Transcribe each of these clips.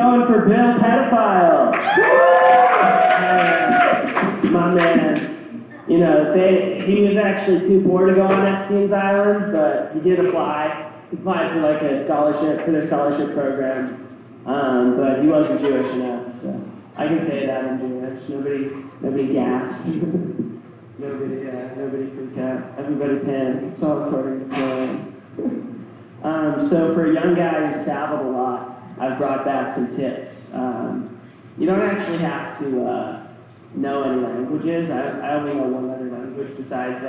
going for Bill Pedophile. My man. You know, he was actually too poor to go on Epstein's Island, but he did apply. He applied for like a scholarship, for their scholarship program, but he wasn't Jewish enough, so I can say that I'm Jewish. Nobody gasped. Nobody freaked out. Everybody panicked. It's all according to plan. So for a young guy who's traveled a lot, I've brought back some tips. You don't actually have to know any languages. I only know one other language besides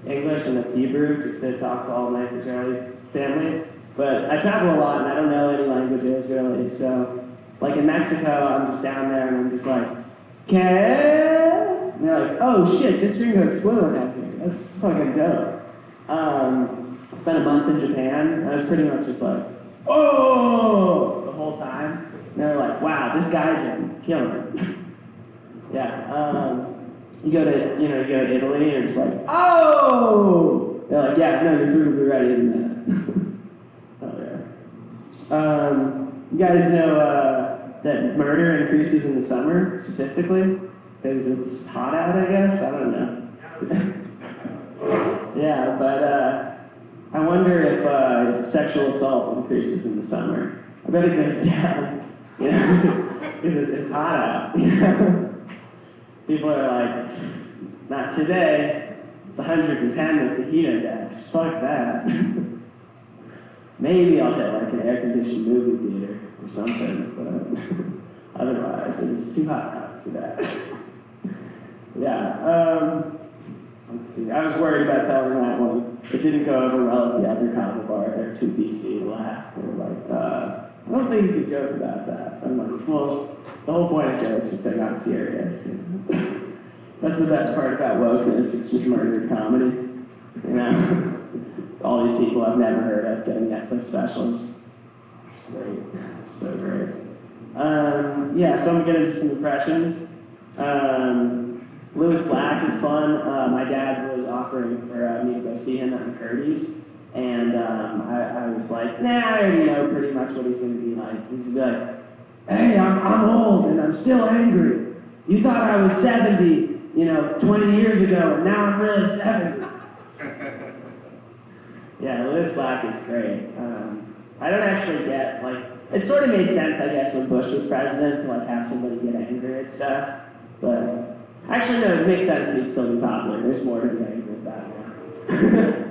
English, and that's Hebrew, just to talk to all my Israeli family. But I travel a lot, and I don't know any languages really. So, like in Mexico, I'm just down there, and I'm just like, "Que?" And they're like, "Oh shit, this gringo's fluent out here. That's fucking dope." I spent a month in Japan, and I was pretty much just like, "Oh!" the whole time. And they're like, "Wow, this guy is killing it." Yeah. You go to Italy, and it's like, "Oh!" They're like, "Yeah, no, your food will be ready in a minute." Oh yeah. You guys know that murder increases in the summer statistically because it's hot out, I guess. I don't know. Yeah, but I wonder if sexual assault increases in the summer. I bet it goes down, you know, because it's hot out. You know? People are like, "Not today. It's 110 with the heat index. Fuck that." Maybe I'll hit like an air-conditioned movie theater or something, but otherwise it's too hot out for that. Yeah. Let's see. I was worried about telling that one. It didn't go over well at the other Kava bar. They're too PC laughed. They were like, "I don't think you could joke about that." I'm like, well, the whole point of jokes is they're not serious. You know? That's the best part about wokeness. It's just murdered comedy. You know, all these people I've never heard of getting Netflix specials. It's great. It's so great. Yeah, so I'm gonna get into some impressions. Lewis Black is fun. My dad was offering for me to go see him at McCurdy's, and I was like, "Nah, I already know pretty much what he's gonna be like." He's gonna be like, "Hey, I'm old and I'm still angry. You thought I was 70, 20 years ago, and now I'm really 70. Yeah, Lewis Black is great. I don't actually get, it sort of made sense, I guess, when Bush was president to, have somebody get angry at stuff. But, actually, no, it makes sense that he'd still be popular. There's more to be angry about now.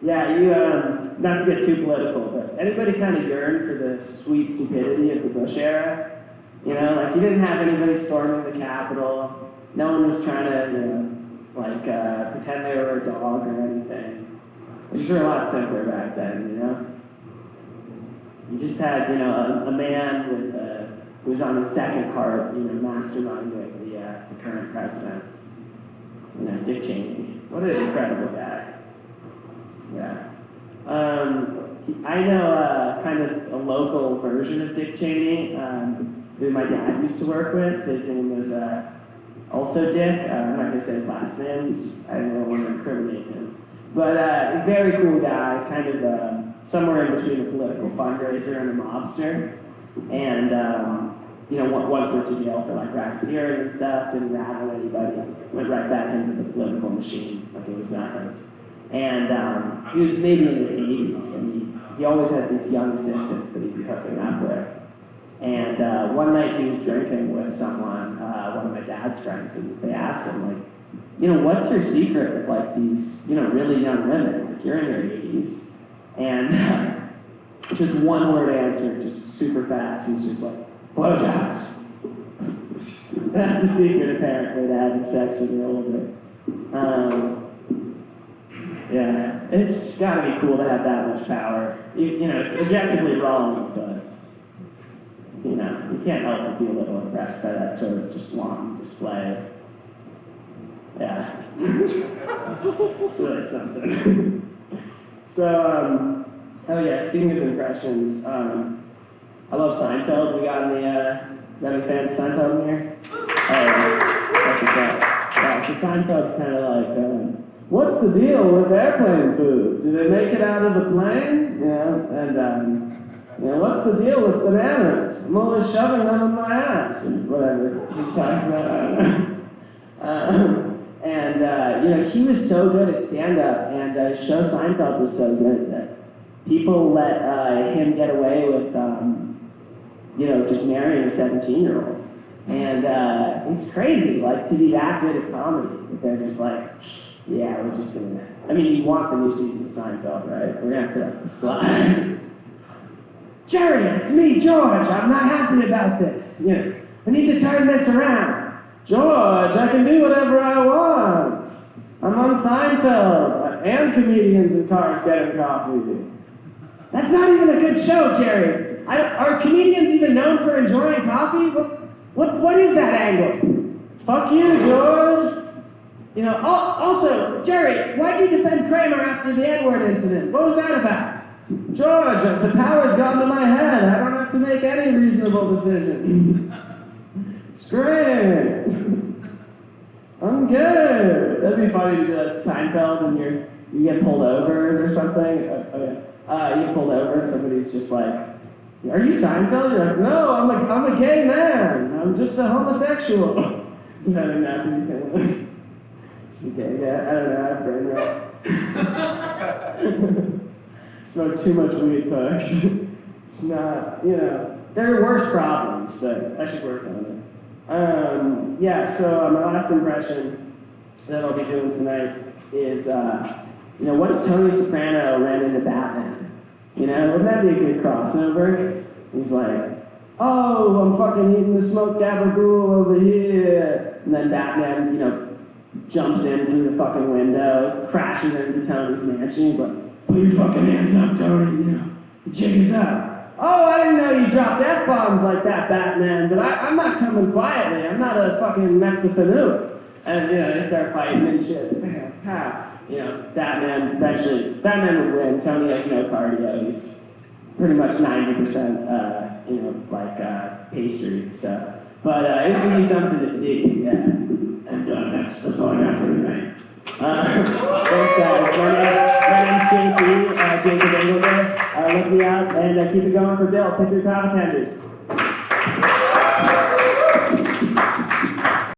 Yeah, not to get too political, but anybody kind of yearn for the sweet stupidity of the Bush era? You didn't have anybody storming the Capitol. No one was trying to, pretend they were a dog or anything. Things were a lot simpler back then, You just had, a man with, who was on his second part, masterminding the current president. Dick Cheney. What an incredible guy. Yeah. I know kind of a local version of Dick Cheney, who my dad used to work with. His name was also Dick. I'm not going to say his last name. I don't want to incriminate him. But very cool guy, kind of somewhere in between a political fundraiser and a mobster. And, once went to jail for racketeering and stuff, didn't rattle anybody, went right back into the political machine like it was nothing. And he was maybe in his 80s, and he always had these young assistants that he'd be hooking up with. And one night he was drinking with someone, one of my dad's friends, and they asked him, what's your secret with these, really young women? You're in your 80s. And just one word answer, just super fast. He was just like, "Blowjobs." That's the secret, apparently, to having sex when you're older. Yeah, it's gotta be cool to have that much power. It's objectively wrong, but, you can't help but be a little impressed by that sort of just wanton display of, yeah. It's really something. So, oh yeah, speaking of impressions, I love Seinfeld. We got any fans of Seinfeld in here? Oh, that's what's up. Yeah, so Seinfeld's kind of like, what's the deal with airplane food? Do they make it out of the plane? And You know, what's the deal with bananas? I'm always shoving them in my ass, and whatever he talks about. I don't know. You know, he was so good at stand-up, and his show Seinfeld was so good that people let him get away with, you know, just marrying a 17-year-old. And it's crazy, like, to be that good at comedy. They're just like, yeah, we're just gonna... I mean, you want the new season of Seinfeld, right? We're gonna have to slide. Jerry, it's me, George. I'm not happy about this. You know, I need to turn this around. George, I can do whatever I want. I'm on Seinfeld, and comedians in cars getting coffee. That's not even a good show, Jerry. Are comedians even known for enjoying coffee? What is that angle? Fuck you, George. You know, also, Jerry, why'd you defend Kramer after the N-word incident? What was that about? George, the power's gotten to my head. I don't have to make any reasonable decisions. It's great. I'm good. That'd be funny to do like Seinfeld and you get pulled over or something. You get pulled over and somebody's just like, "Are you Seinfeld?" You're like, "No, I'm a gay man. I'm just a homosexual." You know, not to be famous. Just a gay guy. I don't know. I have brain rot. Smoke too much weed, folks. It's not, you know, there are worse problems, but I should work on it. Yeah, so my last impression that I'll be doing tonight is, you know, what if Tony Soprano ran into Batman? You know, wouldn't that be a good crossover? He's like, "Oh, I'm fucking eating the smoked gabagool over here." And then Batman, you know, jumps in through the fucking window, crashes into Tony's mansion. He's like, "Put your fucking hands up, Tony, you know, the jig is up." "Oh, I didn't know you dropped F-bombs like that, Batman, but I'm not coming quietly. I'm not a fucking Mexifanook." And, you know, they start fighting and shit. You know, Batman would win. Tony has no cardio. He's pretty much 90%, you know, like, pastry, so. But it would be something to see, yeah. And that's all I got for tonight. Thanks, guys. My name's JP, Jacob Engelberg. Look me out and keep it going for Bill. Tip your Kava tenders.